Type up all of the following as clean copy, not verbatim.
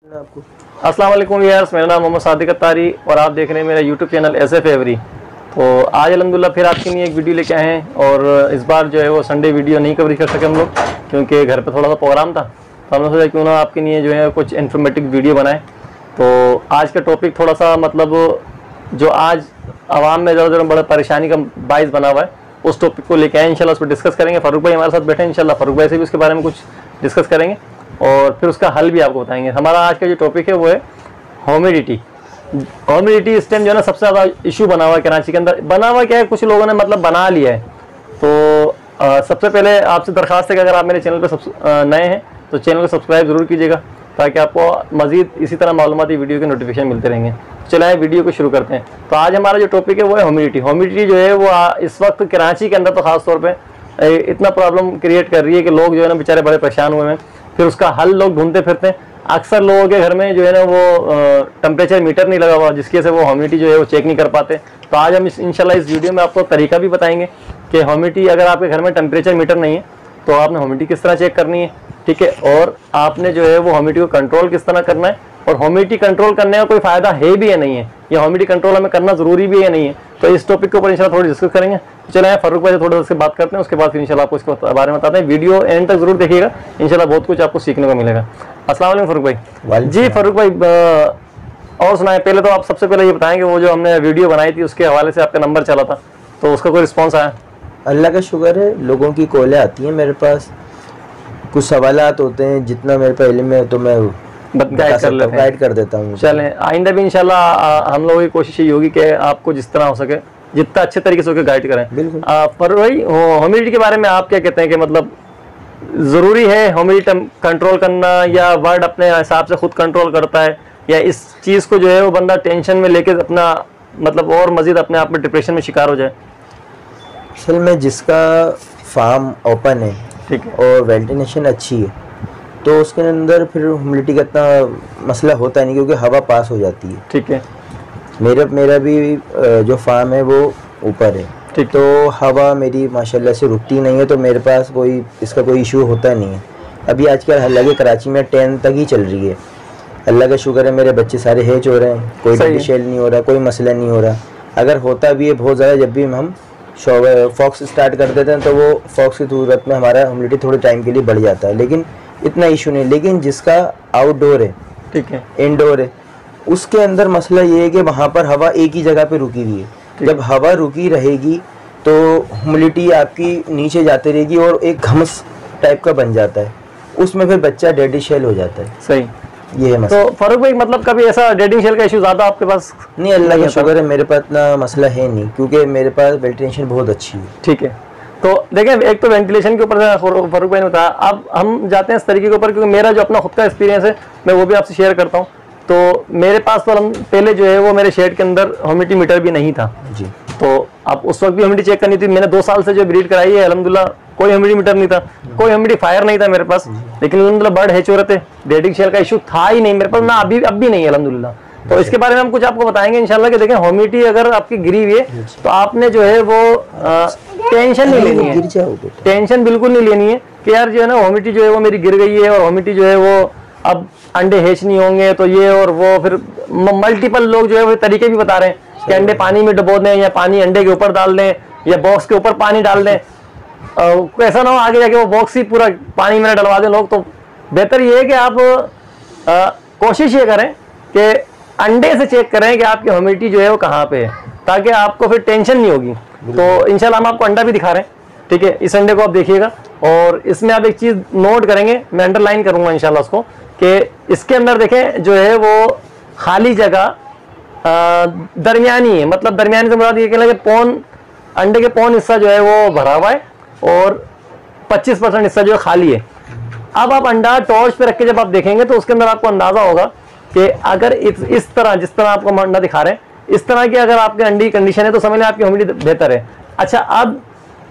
आपको अस्सलाम वालेकुम व्यूअर्स, मेरा नाम मोहम्मद सादिक अत्तारी और आप देख रहे हैं मेरा यूट्यूब चैनल एसएफ एवरी। तो आज अल्हम्दुलिल्लाह फिर आपके लिए एक वीडियो लेके आए हैं और इस बार जो है वो संडे वीडियो नहीं कवरेज कर सके हम लोग, क्योंकि घर पे थोड़ा सा प्रोग्राम था। तो हमने सोचा क्यों ना आपके लिए जो है कुछ इन्फॉर्मेटिव वीडियो बनाएं। तो आज का टॉपिक थोड़ा सा मतलब जो आज आवाम में ज़रा बड़ा परेशानी का बाइस बना हुआ है, उस टॉपिक को लेके आए। इंशाल्लाह उस पर डिस्कस करेंगे। फारूक भाई हमारे साथ बैठे हैं, इंशाल्लाह फारूक भाई से भी उसके बारे में कुछ डिस्कस करेंगे और फिर उसका हल भी आपको बताएंगे। हमारा आज का जो टॉपिक है वो है ह्यूमिडिटी। ह्यूमिडिटी इस टाइम जो है ना सबसे ज़्यादा इशू बना हुआ है कराची के अंदर। बना हुआ क्या है, कुछ लोगों ने मतलब बना लिया है। तो सबसे पहले आपसे दरख्वास्त है कि अगर आप मेरे चैनल पर नए हैं तो चैनल को सब्सक्राइब ज़रूर कीजिएगा, ताकि आपको मज़ीद इसी तरह मालूमाती वीडियो के नोटिफिकेशन मिलते रहेंगे। चलिए वीडियो को शुरू करते हैं। तो आज हमारा जो टॉपिक है वो है ह्यूमिडिटी। ह्यूमिडिटी जो है वो इस वक्त कराची के अंदर तो ख़ास तौर पे इतना प्रॉब्लम क्रिएट कर रही है कि लोग जो है ना बेचारे बड़े परेशान हुए हैं। फिर उसका हल लोग ढूंढते फिरते हैं। अक्सर लोगों के घर में जो है ना वो टेम्परेचर मीटर नहीं लगा हुआ, जिसकी वजह से वो ह्यूमिडिटी जो है वो चेक नहीं कर पाते। तो आज हम इंशाल्लाह इस वीडियो में आपको तरीका भी बताएंगे कि ह्यूमिडिटी, अगर आपके घर में टेम्परेचर मीटर नहीं है तो आपने ह्यूमिडिटी किस तरह चेक करनी है, ठीक है, और आपने जो है वो ह्यूमिडिटी को कंट्रोल किस तरह करना है, और ह्यूमिडिटी कंट्रोल करने का कोई फ़ायदा है भी या नहीं है, या ह्यूमिडिटी कंट्रोल हमें करना ज़रूरी भी है या नहीं है। तो इस टॉपिक के ऊपर इंशाल्लाह थोड़ी डिस्कस करेंगे। तो चले फारूक भाई से थोड़ा सा बात करते हैं, उसके बाद फिर इंशाल्लाह आपको इसके बारे में बताते हैं। वीडियो एंड तक जरूर देखिएगा, इंशाल्लाह बहुत कुछ आपको सीखने को मिलेगा। अस्सलाम वालेकुम फारूक भाई। जी फारूक भाई, और सुनाए। पहले तो आप सबसे पहले ये बताएं कि वो जो हमने वीडियो बनाई थी उसके हवाले से आपका नंबर चला था, तो उसका कोई रिस्पॉन्स आया? अल्लाह का शुक्र है, लोगों की कॉलें आती हैं मेरे पास, कुछ सवालात होते हैं, जितना मेरे पास इल्म है तो मैं गाइड कर देता हूँ। चलें, आइंदा भी इंशाल्लाह हम लोगों की कोशिश ये होगी कि आपको जिस तरह हो सके जितना अच्छे तरीके से गाइड करें। बिल्कुल। पर भाई ह्यूमिडिटी के बारे में आप क्या कहते हैं कि मतलब ज़रूरी है ह्यूमिडिटी कंट्रोल करना, या वर्ड अपने हिसाब से खुद कंट्रोल करता है, या इस चीज़ को जो है वो बंदा टेंशन में लेके अपना मतलब और मज़ीद अपने आप में डिप्रेशन में शिकार हो जाए? असल में जिसका फार्म ओपन है, ठीक है, और वेंटिलेशन अच्छी है तो उसके अंदर फिर ह्यूमिडिटी का इतना मसला होता नहीं, क्योंकि हवा पास हो जाती है। ठीक है। मेरा भी जो फार्म है वो ऊपर है, ठीक। तो हवा मेरी माशाल्लाह से रुकती नहीं है, तो मेरे पास कोई इसका कोई इशू होता नहीं है। अभी आजकल हालांकि कराची में 10 तक ही चल रही है। अल्लाह का शुक्र है, मेरे बच्चे सारे हैच हो रहे हैं, कोई डेडी शेल नहीं हो रहा, कोई मसला नहीं हो रहा। अगर होता भी है बहुत ज़्यादा, जब भी हम फॉक्स स्टार्ट कर देते हैं तो वो फॉक्स की सूरत में हमारा ह्यूमिडिटी थोड़े टाइम के लिए बढ़ जाता है, लेकिन इतना इशू नहीं। लेकिन जिसका आउटडोर है, ठीक है, इनडोर है, उसके अंदर मसला ये है कि वहाँ पर हवा एक ही जगह पे रुकी हुई है। जब हवा रुकी रहेगी तो ह्यूमिडिटी आपकी नीचे जाती रहेगी और एक घमस टाइप का बन जाता है, उसमें फिर बच्चा डेडी शेल हो जाता है। सही, ये है मसला। तो फारूक भाई मतलब कभी ऐसा डेडिंग शेल का इशू ज़्यादा आपके पास? नहीं, अल्लाह का शुक्र है, मेरे पास इतना मसला है नहीं, क्योंकि मेरे पास वेंटिलेशन बहुत अच्छी है। ठीक है। तो देखें, एक तो वेंटिलेशन के ऊपर फारूक भाई ने बताया। अब हम जाते हैं इस तरीके के ऊपर, क्योंकि मेरा जो अपना खुद का एक्सपीरियंस है मैं वो भी आपसे शेयर करता हूँ। तो मेरे पास तो पहले जो है वो मेरे शेड के अंदर ह्यूमिडिटी मीटर भी नहीं था जी। तो अब उस वक्त भी ह्यूमिडिटी चेक करनी थी। मैंने 2 साल से जो ब्रीड कराई है अल्हम्दुलिल्लाह कोई ह्यूमिडिटी मीटर नहीं था, कोई ह्यूमिडिफायर नहीं था मेरे पास, लेकिन अल्हम्दुलिल्लाह बर्ड हैच हो रहे थे, डेडिंग शेल का इशू था ही नहीं मेरे पास, ना अभी अब भी नहीं है अल्हम्दुलिल्लाह। तो इसके बारे में हम कुछ आपको बताएंगे इंशाल्लाह कि देखें ह्यूमिडिटी अगर आपकी गिरी हुई है तो आपने जो है वो टेंशन नहीं लेनी है, टेंशन बिल्कुल नहीं लेनी है कि यार जो है ना ह्यूमिडिटी जो है वो मेरी गिर गई है और ह्यूमिडिटी जो है वो अब अंडे हैच नहीं होंगे तो ये और वो। फिर मल्टीपल लोग जो है वो तरीके भी बता रहे हैं कि अंडे पानी में डुबो दें, या पानी अंडे के ऊपर डाल दें, या बॉक्स के ऊपर पानी डाल दें। ऐसा ना हो आगे जाके वो बॉक्स ही पूरा पानी में डलवा दें लोग। तो बेहतर ये है कि आप कोशिश ये करें कि अंडे से चेक करें कि आपकी ह्यूमिडिटी जो है वो कहाँ पे है, ताकि आपको फिर टेंशन नहीं होगी। तो इंशाल्लाह हम आपको अंडा भी दिखा रहे हैं, ठीक है। इस अंडे को आप देखिएगा और इसमें आप एक चीज़ नोट करेंगे, मैं अंडरलाइन करूँगा इंशाल्लाह उसको, कि इसके अंदर देखें जो है वो खाली जगह दरमियानी है। मतलब दरमियानी से मुराद ये कहना कि पौन अंडे के पौन हिस्सा जो है वो भरा हुआ है और 25% हिस्सा जो है खाली है। अब आप अंडा टॉर्च पे रख के जब आप देखेंगे तो उसके अंदर आपको अंदाजा होगा कि अगर इस तरह जिस तरह आपको अंडा दिखा रहे हैं, इस तरह की अगर आपके अंडे कंडीशन है तो समझ लें आपकी ह्यूमिडिटी बेहतर है। अच्छा, अब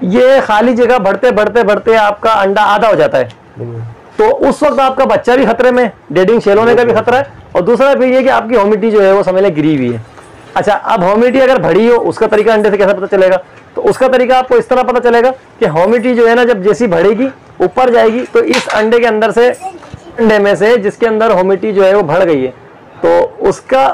ये खाली जगह बढ़ते बढ़ते बढ़ते आपका अंडा आधा हो जाता है, तो उस वक्त आपका बच्चा भी खतरे में, डेडिंग शेल होने का भी खतरा है, और दूसरा फिर ये कि आपकी ह्यूमिडिटी जो है वो समझ लें गिरी हुई है। अच्छा, अब ह्यूमिडिटी अगर बढ़ी हो उसका तरीका अंडे से कैसे पता चलेगा? तो उसका तरीका आपको इस तरह पता चलेगा कि ह्यूमिडिटी जो है ना जब जैसी बढ़ेगी ऊपर जाएगी तो इस अंडे के अंदर से अंडे में से जिसके अंदर ह्यूमिडिटी जो है वो बढ़ गई है, तो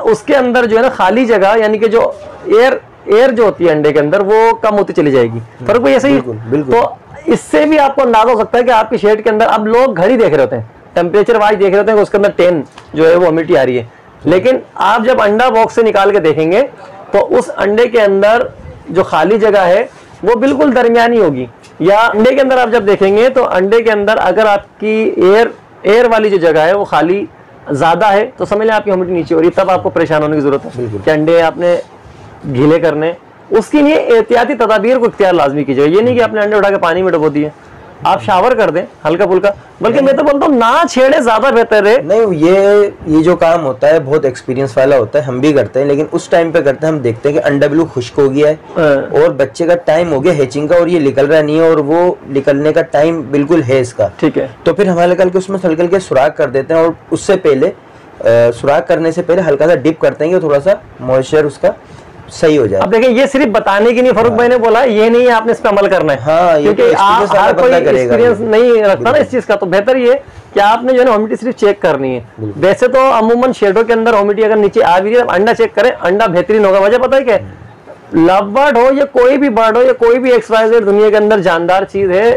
उसके अंदर जो है ना खाली जगह, यानी कि जो एयर जो होती है अंडे के अंदर, वो कम होती चली जाएगी। फर्क भाई ऐसे ही। तो इससे भी आपको अंदाजा हो सकता है कि आपकी शेड के अंदर, अब लोग घड़ी देख रहे होते हैं, टेम्परेचर वाइज देख रहे होते हैं कि उसके अंदर 10 जो है वो ह्यूमिडिटी आ रही है, लेकिन आप जब अंडा बॉक्स से निकाल के देखेंगे तो उस अंडे के अंदर जो खाली जगह है वो बिल्कुल दरमियानी होगी। या अंडे के अंदर आप जब देखेंगे तो अंडे के अंदर अगर आपकी एयर वाली जो जगह है वो खाली ज्यादा है तो समझ लें आपकी ह्यूमिडिटी नीचे हो रही है, तब आपको परेशान होने की जरूरत है कि अंडे आपने गीले करने। उसके लिए एहतियाती तदाबीर को इख्तियार लाजमी कीजिए। ये नहीं कि आपने अंडे उठा के पानी में डुबो दिए, आप शावर कर दें हल्का फुल्का, बल्कि मैं तो बोलता हूँ ना छेड़े, ज्यादा बेहतर है। नहीं, ये जो काम होता है बहुत एक्सपीरियंस वाला होता है, हम भी करते हैं, लेकिन उस टाइम पे करते हैं हम देखते हैं कि अंडा बिल्कुल खुश्क हो गया है और बच्चे का टाइम हो गया हैचिंग का और ये निकल रहा नहीं है और वो निकलने का टाइम बिल्कुल है इसका, ठीक है, तो फिर हम हल्का के उसमें हल्का के सुराख कर देते हैं और उससे पहले सुराख करने से पहले हल्का सा डिप करते हैं कि थोड़ा सा मॉइस्चर उसका सही हो जाए। अब देखिए ये सिर्फ बताने की नहीं, फारूक भाई ने बोला ये नहीं आपने इस पे अमल करना है, हाँ, क्योंकि आप हर कोई एक्सपीरियंस नहीं रखता ना इस चीज का, तो बेहतर ये कि आपने जो है ना ह्यूमिडिटी सिर्फ चेक करनी है। वैसे तो अमूमन शेडों के अंदर ह्यूमिडिटी अगर नीचे आ भी रही है, अंडा चेक करें, अंडा बेहतरीन होगा। वजह पता है क्या, लव बर्ड हो या कोई भी बर्ड हो या कोई भी XYZ दुनिया के अंदर जानदार चीज है,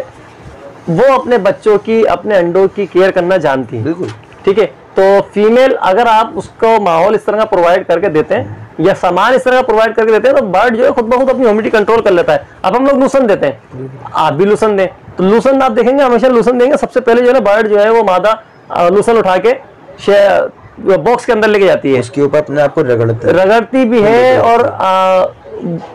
वो अपने बच्चों की, अपने अंडों की केयर करना जानती है, बिल्कुल ठीक है। तो फीमेल अगर आप उसको माहौल इस तरह का प्रोवाइड करके देते हैं या सामान इस तरह का प्रोवाइड करके देते हैं तो बर्ड जो है खुद ब खुद अपनी ह्यूमिडिटी कंट्रोल कर लेता है। अब हम लोग लूसन देते हैं, आप भी लूसन दें, तो लूसन आप देखेंगे हमेशा लूसन देंगे, सबसे पहले जो है ना बर्ड जो है वो मादा लूसन उठा के बॉक्स के अंदर लेके जाती है, उसके ऊपर अपने आप को रगड़ती भी है और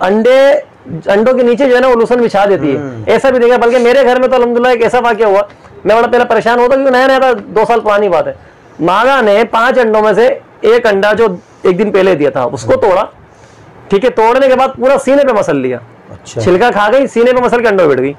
अंडों के नीचे जो है ना वो लूसन बिछा देती है। ऐसा भी देखा, बल्कि मेरे घर में तो अल्हम्दुलिल्लाह एक ऐसा वाकया हुआ, मैं बड़ा पहले परेशान होता क्योंकि नया नया था, 2 साल पुरानी बात है। मादा ने 5 अंडों में से एक अंडा जो एक दिन पहले दिया था उसको तोड़ा, ठीक है, तोड़ने के बाद पूरा सीने पे मसल लिया, अच्छा। छिलका खा गई, सीने पे मसल के अंडा बैठ गई।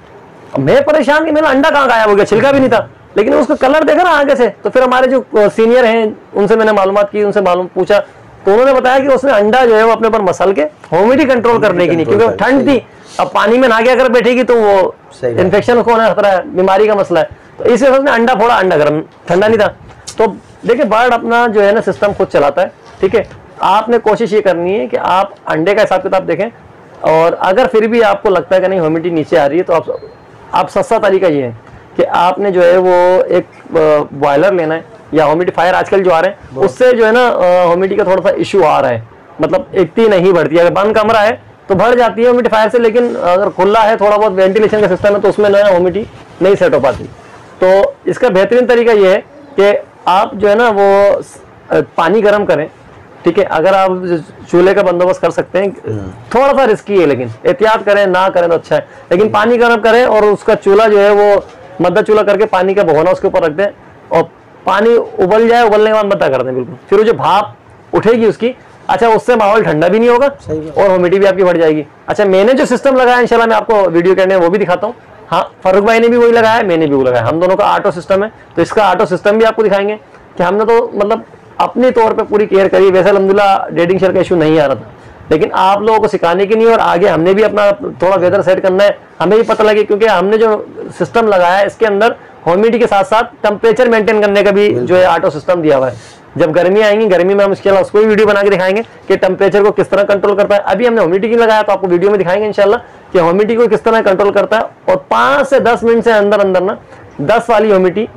मैं परेशान कि मेरा अंडा कहाँ गायब हो गया, छिलका भी नहीं था, लेकिन उसका कलर देखा ना आगे से। तो फिर हमारे जो सीनियर हैं उनसे मैंने मालूमात की, उनसे पूछा तो उन्होंने बताया कि उसने अंडा जो है वो अपने ऊपर मसल के ह्यूमिडिटी कंट्रोल करने की नहीं, क्योंकि ठंड थी, अब पानी में नहा के अगर बैठेगी तो वो इन्फेक्शन उसको होने का खतरा है, बीमारी का मसला है, तो इस वजह से अंडा फोड़ा, अंडा गर्म ठंडा नहीं था। तो देखिए बर्ड अपना जो है ना सिस्टम खुद चलाता है, ठीक है। आपने कोशिश ये करनी है कि आप अंडे का हिसाब किताब देखें, और अगर फिर भी आपको लगता है कि नहीं ह्यूमिडिटी नीचे आ रही है तो आप सस्ता तरीका ये है कि आपने जो है वो एक बॉयलर लेना है या ह्यूमिडिफायर आजकल जो आ रहे हैं, उससे जो है ना ह्यूमिडिटी का थोड़ा सा इशू आ रहा है, मतलब इतनी नहीं बढ़ती है। अगर बंद कमरा है तो बढ़ जाती है ह्यूमिडिफायर से, लेकिन अगर खुला है, थोड़ा बहुत वेंटिलेशन का सिस्टम है, तो उसमें ह्यूमिडिटी नहीं सेट हो पाती। तो इसका बेहतरीन तरीका ये है कि आप जो है ना वो पानी गर्म करें, ठीक है। अगर आप चूल्हे का बंदोबस्त कर सकते हैं, थोड़ा सा रिस्की है लेकिन एहतियात करें, ना करें तो अच्छा है, लेकिन पानी गर्म करें और उसका चूल्हा जो है वो मद्दा चूल्हा करके पानी का भगोना उसके ऊपर रख दें और पानी उबल जाए, उबलने के बाद मद्दा कर दें बिल्कुल। फिर वो जो भाप उठेगी उसकी, अच्छा, उससे माहौल ठंडा भी नहीं होगा और ह्यूमिडिटी भी आपकी बढ़ जाएगी। अच्छा, मैंने जो सिस्टम लगाया इंशाल्लाह मैं आपको वीडियो के अंदर वो भी दिखाता हूँ। हाँ, फारूक भाई ने भी वही लगाया है, मैंने भी वो लगाया, हम दोनों का ऑटो सिस्टम है, तो इसका ऑटो सिस्टम भी आपको दिखाएंगे कि हमने तो मतलब अपने तौर पे पूरी केयर करी। वैसे अल्हम्दुलिल्लाह डेडिंग शेयर का इशू नहीं आ रहा था, लेकिन आप लोगों को सिखाने की नहीं, और आगे हमने भी अपना थोड़ा वेदर सेट करना है, हमें भी पता लगे, क्योंकि हमने जो सिस्टम लगाया है इसके अंदर ह्यूमिडिटी के साथ साथ टेम्परेचर मेंटेन करने का भी जो है ऑटो सिस्टम दिया हुआ है। जब गर्मी आएंगी, गर्मी में हम इसके अलावा उसको भी वीडियो बना के दिखाएंगे कि टेम्परेचर को किस तरह कंट्रोल करता है। अभी हमने ह्यूमिडिटी लगाया तो आपको वीडियो में दिखाएंगे इंशाल्लाह कि ह्यूमिडिटी को किस तरह कंट्रोल करता है, और 5 से 10 मिनट से अंदर अंदर ना 10 वाली ह्यूमिडिटी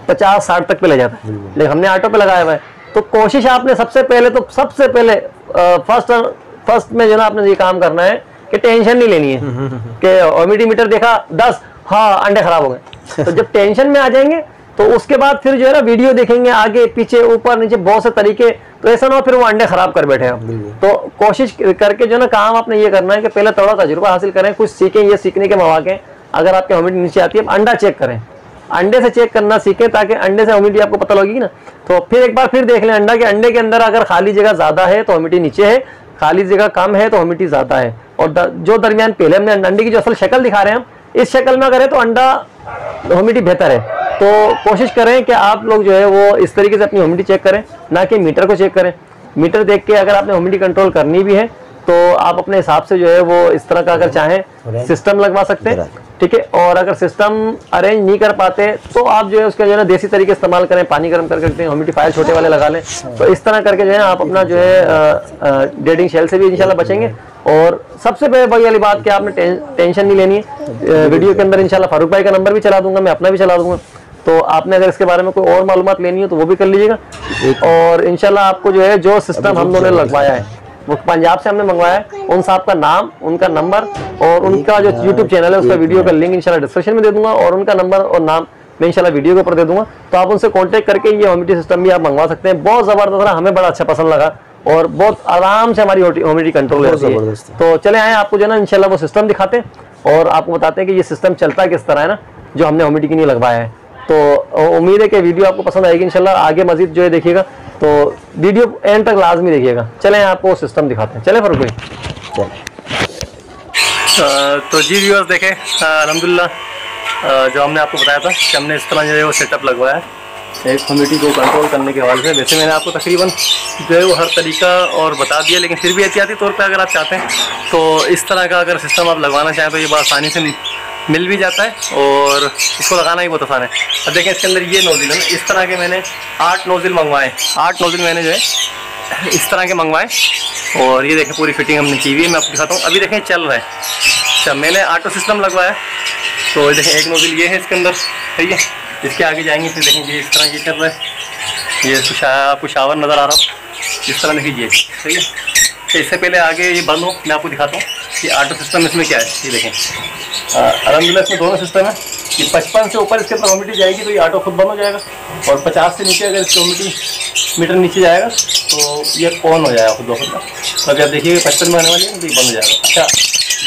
50-60 तक पे ले जाता है, लेकिन हमने ऑटो पे लगाया हुआ है। तो कोशिश आपने सबसे पहले फर्स्ट में जो ना आपने ये काम करना है कि टेंशन नहीं लेनी है कि ह्यूमिडिटी मीटर देखा 10, हाँ अंडे खराब हो गए। तो जब टेंशन में आ जाएंगे तो उसके बाद फिर जो है ना वीडियो देखेंगे आगे पीछे ऊपर नीचे बहुत से तरीके, तो ऐसा ना हो फिर वो अंडे खराब कर बैठे आप। तो कोशिश करके जो ना काम आपने ये करना है कि पहले थोड़ा तजुर्बा हासिल करें, कुछ सीखें, ये सीखने के मौके अगर आपके ह्यूमिडिटी नीचे आती है, अंडा चेक करें, अंडे से चेक करना सीखें ताकि अंडे से ह्यूमिडिटी आपको पता लगेगी ना। तो फिर एक बार फिर देख लें अंडा के अंडे के अंदर अगर खाली जगह ज्यादा है तो ह्यूमिडिटी नीचे है, खाली जगह कम है तो ह्यूमिडिटी ज्यादा है, और जो दरमियान पहले हमने अंडे की जो असल शक्ल दिखा रहे हैं हम, इस शक्ल में अगर है तो अंडा ह्यूमिडिटी बेहतर है। तो कोशिश करें कि आप लोग जो है वो इस तरीके से अपनी ह्यूमिडिटी चेक करें, ना कि मीटर को चेक करें। मीटर देख के अगर आपने ह्यूमिडिटी कंट्रोल करनी भी है तो आप अपने हिसाब से जो है वो इस तरह का अगर चाहें सिस्टम लगवा सकते हैं। ठीक है। और अगर सिस्टम अरेंज नहीं कर पाते तो आप जो है उसका जो है ना देसी तरीके इस्तेमाल करें, पानी गर्म करके ह्यूमिडिफायर छोटे वाले लगा लें। तो इस तरह करके जो है आप अपना जो है डेडिंग शेल से भी इंशाल्लाह बचेंगे। और सबसे पहले वही वाली बात कि आपने टेंशन नहीं लेनी है। वीडियो के अंदर इंशाल्लाह फारूक भाई का नंबर भी चला दूंगा, मैं अपना भी चला दूंगा। तो आपने अगर इसके बारे में कोई और मालूमात लेनी है तो वो भी कर लीजिएगा। और इंशाल्लाह आपको जो है जो सिस्टम हम लोगों ने लगवाया है वो पंजाब से हमने मंगवाया है, उन साहब का नाम, उनका नंबर और उनका जो यूट्यूब चैनल है उसका वीडियो का लिंक इंशाल्लाह डिस्क्रिप्शन में दे दूंगा, और उनका नंबर और नाम मैं इंशाल्लाह वीडियो के ऊपर दे दूंगा। तो आप उनसे कांटेक्ट करके ये ह्यूमिडिटी सिस्टम भी आप मंगवा सकते हैं। बहुत ज़बरदस्त, हमें बड़ा अच्छा पसंद लगा और बहुत आराम से हमारी ह्यूमिडिटी कंट्रोल रहती है। तो चले आए आपको जो है ना इंशाल्लाह वो सिस्टम दिखाते हैं और आपको बताते हैं कि ये सिस्टम चलता किस तरह है ना, जो हमने ह्यूमिडिटी के लिए लगवाया है। तो उम्मीद है कि वीडियो आपको पसंद आएगी इंशाल्लाह। आगे मजीद जो है देखिएगा, तो वीडियो एंड तक लाजमी देखिएगा। चलें आपको सिस्टम दिखाते हैं, चले फारूक भाई। तो जी व्यूअर्स देखें, अल्हम्दुलिल्लाह जो हमने आपको बताया था कि हमने इस तरह जो है वो सेटअप लगवाया है एक ह्यूमिडिटी को कंट्रोल करने के हवाले से। वैसे मैंने आपको तकरीबन जो है वो हर तरीका और बता दिया, लेकिन फिर भी एहतियाती तौर पे अगर आप चाहते हैं तो इस तरह का अगर सिस्टम आप लगवाना चाहें तो ये बहुत आसानी से मिल भी जाता है और इसको लगाना ही बहुत आसान है। अब देखें इसके अंदर ये नोजिल है ना, इस तरह के मैंने 8 नोजिल मंगवाए। 8 नोजिल मैंने जो है इस तरह के मंगवाए और ये देखें पूरी फिटिंग हमने की हुई है। मैं आपको दिखाता हूँ, अभी देखें चल रहा है। अच्छा, मैंने ऑटो सिस्टम लगवाया तो देखें एक नोजिल ये है इसके अंदर, ठीक है। इसके आगे जाएंगे फिर देखेंगे इस तरह ये चल रहा है, ये आपको शावर नज़र आ रहा हो इस तरह देखिए, ठीक है। तो इससे पहले आगे ये बंद हो मैं आपको दिखाता हूँ कि ऑटो सिस्टम इसमें क्या है। ये देखें अलहमदुलिल्लाह इसमें दोनों सिस्टम है कि 55 से ऊपर इसके अंदर ह्यूमिडिटी जाएगी तो ये ऑटो खुद बंद हो जाएगा, और 50 से नीचे अगर इसकी ह्यूमिडिटी मीटर नीचे जाएगा तो ये ऑन हो जाएगा खुद ब खुद। तो अभी आप देखिए 55 में आने वाली है तो ये बंद हो जाएगा। अच्छा,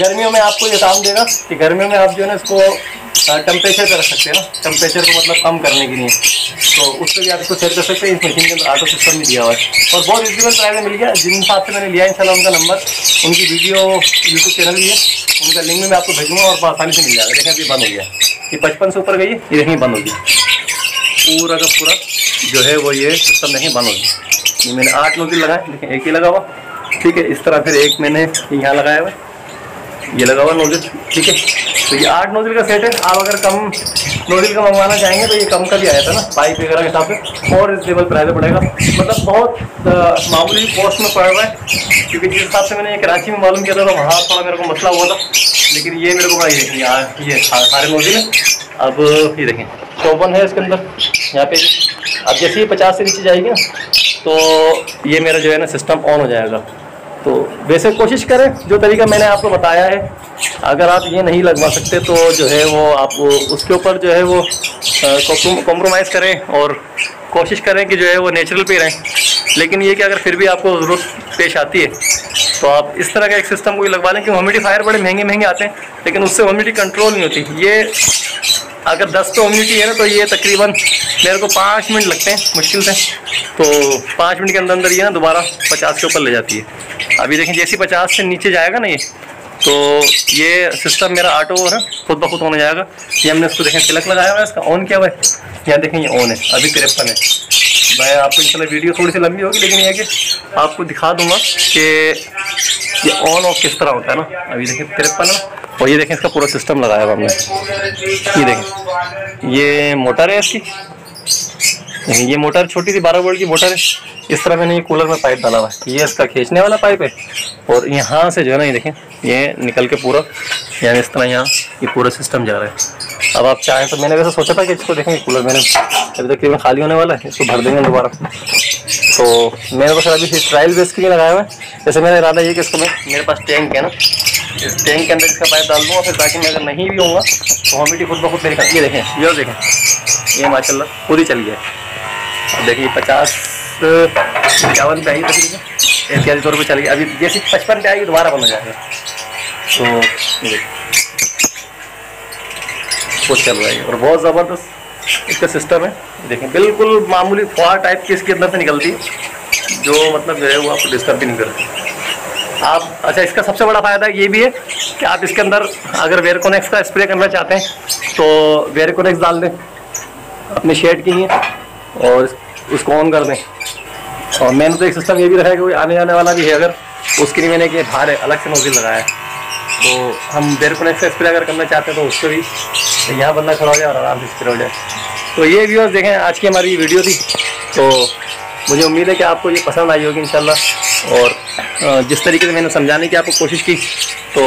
गर्मियों में आपको ये काम देगा कि गर्मियों में आप जो है ना इसको टेम्परेचर पे रख सकते हैं ना, टेम्परेचर को मतलब कम करने के लिए, तो उससे भी आप इसको सेट कर सकते हैं। इस मशीन के अंदर ऑटो सिस्टम भी दिया हुआ है और बहुत रिजनेबल प्राइस में मिल गया। जिन हिसाब से मैंने लिया इंशाल्लाह उनका नंबर, उनकी वीडियो यूट्यूब चैनल भी है, उनका लिंक में मैं आपको भेजूँगा और आसानी से मिल जाएगा। देखें अभी बंद हो गया, ये 55 से ऊपर गई है, ये देखें बंद हो गया पूरा का पूरा जो है वो ये सिस्टम देखें बंद हो गया। ये मैंने 8 नोजिल लगाए, लेकिन एक ही लगा हुआ, ठीक है। इस तरह फिर एक मैंने यहाँ लगाया हुआ, ये लगा हुआ नोजिल, ठीक है। तो ये 8 नोजिल का सेट है। आप अगर कम नोजिल का मंगवाना चाहेंगे तो ये कम का भी आया था ना पाइप वगैरह के हिसाब से, और रिजनेबल प्राइस पड़ेगा, मतलब बहुत मामूली कॉस्ट में पड़ रहा है। क्योंकि जिस हिसाब से मैंने कराची में मालूम किया था तो वहाँ थोड़ा मेरे को मसला हुआ था, लेकिन ये मेरे को बड़ा ये सारे नोजिल है। अब ये देखें 54 है इसके अंदर यहाँ पे। अब जैसे ही 50 से नीचे जाएगी ना तो ये मेरा जो है ना सिस्टम ऑन हो जाएगा। तो वैसे कोशिश करें जो तरीका मैंने आपको बताया है, अगर आप ये नहीं लगवा सकते तो जो है वो आप उसके ऊपर जो है वो कॉम्प्रोमाइज़ करें और कोशिश करें कि जो है वो नेचुरल पे रहें। लेकिन ये कि अगर फिर भी आपको ज़रूरत पेश आती है तो आप इस तरह का एक सिस्टम कोई लगवा लें। कि ह्यूमिडिफायर बड़े महंगे आते हैं लेकिन उससे ह्यूमिडिटी कंट्रोल नहीं होती। ये अगर 10 पे ह्यूमिडिटी है ना तो ये तकरीबन मेरे को 5 मिनट लगते हैं मुश्किल से, तो 5 मिनट के अंदर ये ना दोबारा 50 के ऊपर ले जाती है। अभी देखें जैसे 50 से नीचे जाएगा ना ये, तो ये सिस्टम मेरा ऑटो है खुद ब खुद होने जाएगा। ये हमने इसको देखें तिलक लगाया हुआ है, इसका ऑन किया हुआ है, यहाँ देखें ये ऑन है, अभी 53 है। मैं आपको इंशाल्लाह वीडियो थोड़ी सी लंबी होगी लेकिन ये है कि आपको दिखा दूंगा कि ये ऑन ऑफ किस तरह होता है ना। अभी देखें 53 है और ये देखें इसका पूरा सिस्टम लगाया हुआ हमने। ये देखें ये मोटर है इसकी, ये मोटर छोटी सी 12 वोल्ट की मोटर है। इस तरह मैंने ये कूलर में पाइप डाला हुआ है, ये इसका खींचने वाला पाइप है और यहाँ से जो है ना ये देखें ये निकल के पूरा यानी इस तरह यहाँ ये पूरा सिस्टम जा रहा है। अब आप चाहें तो मैंने वैसे सोचा था कि इसको देखेंगे कूलर मैंने अभी तकरीबन खाली होने वाला है, इसको भर देंगे दोबारा। तो मैंने तो सर अभी ट्रायल बेस के लिए लगाया हुआ है। जैसे मेरा इरादा ये कि इसको मेरे पास टैंक है ना, इस टैंक के अंदर इसका पाइप डाल दूँगा, फिर ताकि मैं अगर नहीं भी होऊंगा तो ह्यूमिडिटी खुद ब खुद मेरी ये देखें ये देखें ये माशाल्लाह पूरी चल गया है। अब देखिए 50-51 पे आई तकरीबन एहतियाती तौर पर चल गई। अभी जैसे 55 पे आएगी दोबारा बंद हो जाएगा। तो वो चल रहा है और बहुत ज़बरदस्त इसका सिस्टम है। देखें बिल्कुल मामूली फुहार टाइप की इसके अंदर से निकलती है जो मतलब जो है वो आपको डिस्टर्ब भी नहीं करती आप। अच्छा, इसका सबसे बड़ा फ़ायदा ये भी है कि आप इसके अंदर अगर वेरकोनेक्स का स्प्रे करना चाहते हैं तो वेरकोनेक्स डाल दें अपने शेड के लिए और उसको ऑन कर दें। और मैंने तो एक सिस्टम ये भी रखा है कि कोई आने जाने वाला भी है अगर उसके लिए मैंने कि बाहर अलग से नोजिल लगाया है तो हम बेरकुनेक्ट से स्प्रे अगर करना चाहते हैं तो उसको भी तो यहाँ बंदा खड़ा हो जाए और आराम से स्प्रे हो जाए। तो ये व्यूअर्स देखें, आज की हमारी वीडियो थी। तो मुझे उम्मीद है कि आपको ये पसंद आई होगी इंशाल्लाह। और जिस तरीके से मैंने समझाने की आपको कोशिश की, तो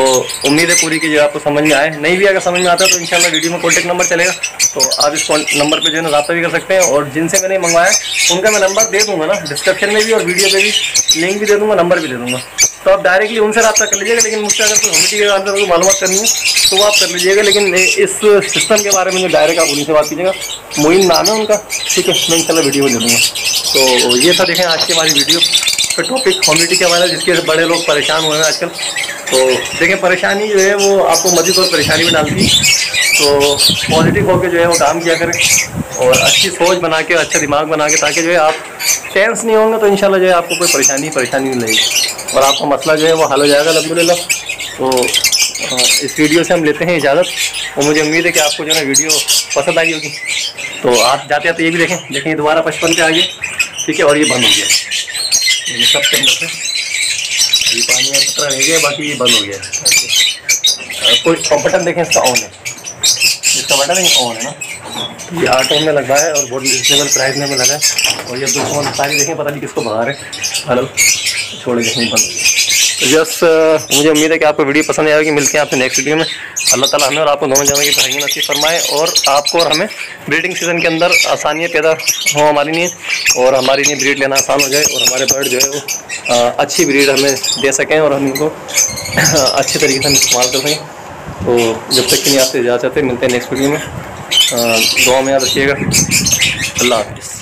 उम्मीद है पूरी की जो आपको समझ में आए। नहीं भी अगर समझ में आता है तो इंशाल्लाह वीडियो में कॉन्टैक्ट नंबर चलेगा, तो आप इस नंबर पे जो है ना रब्ता भी कर सकते हैं। और जिनसे मैंने मंगवाया उनका मैं नंबर दे दूँगा ना डिस्क्रिप्शन में भी, और वीडियो पे भी लिंक भी दे दूँगा, नंबर भी दे दूँगा। तो आप डायरेक्टली उनसे रब्ता कर लीजिएगा। लेकिन मुझसे अगर कोई ह्यूमिडिटी के अंदर कोई मालूमात करनी है तो वो आप कर लीजिएगा। लेकिन इस सिस्टम के बारे में जो डायरेक्ट आप उन्हीं से बात कीजिएगा। मोइन नाम है उनका, ठीक है, मैं इंशाल्लाह वीडियो में दे दूँगा। तो ये था देखें आज की हमारी वीडियो का टॉपिक ह्यूमिडिटी के हवाले, जिसके बड़े लोग परेशान हुए हैं आजकल। तो देखें परेशानी जो है वो आपको मज़ीद और परेशानी में डालती है। तो पॉजिटिव होकर जो है वो काम किया करें और अच्छी सोच बना के, अच्छा दिमाग बना के, ताकि जो है आप टेंस नहीं होंगे तो इंशाल्लाह जो है आपको कोई परेशानी नहीं लगेगी और आपका मसला जो है वो हल हो जाएगा अल्हम्दुलिल्लाह। तो इस वीडियो से हम लेते हैं इजाज़त, और मुझे उम्मीद है कि आपको जो है ना वीडियो पसंद आई होगी। तो आप जाते हैं तो ये भी देखें ये दोबारा 55 पे आ गया, ठीक है, और ये बंद हो गया। ये सब के अंदर से ये पानी का खतरा रह गया, बाकी ये बंद हो गया। कोई बटन देखें इसका ऑन है, इसका बटन है ऑन है ना, ये 8 ओम में लगा है और बहुत रिजनेबल प्राइस में लगा है। और ये दुश्मन सारी देखें पता नहीं किसको भगा रहे, हलो छोड़े देखें बंद। तो जस्ट मुझे उम्मीद है कि आपको वीडियो पसंद आएगी। मिलते हैं आपसे नेक्स्ट वीडियो में। अल्लाह ताला हमें और आपको दोनों जानों की तरक्की नसीब फरमाए, और आपको और हमें ब्रीडिंग सीज़न के अंदर आसानियाँ पैदा हो हमारी लिए, और हमारी लिए ब्रीड लेना आसान हो जाए, और हमारे बर्ड जो है वो अच्छी ब्रीड हमें दे सकें और हम इनको अच्छे तरीके से हम इस्तेमाल कर सकें। तो जब तक कि नहीं आपसे इजाज़त है, मिलते हैं नेक्स्ट वीडियो में। दुआ में याद रखिएगा। अल्लाह हाफ़िज़।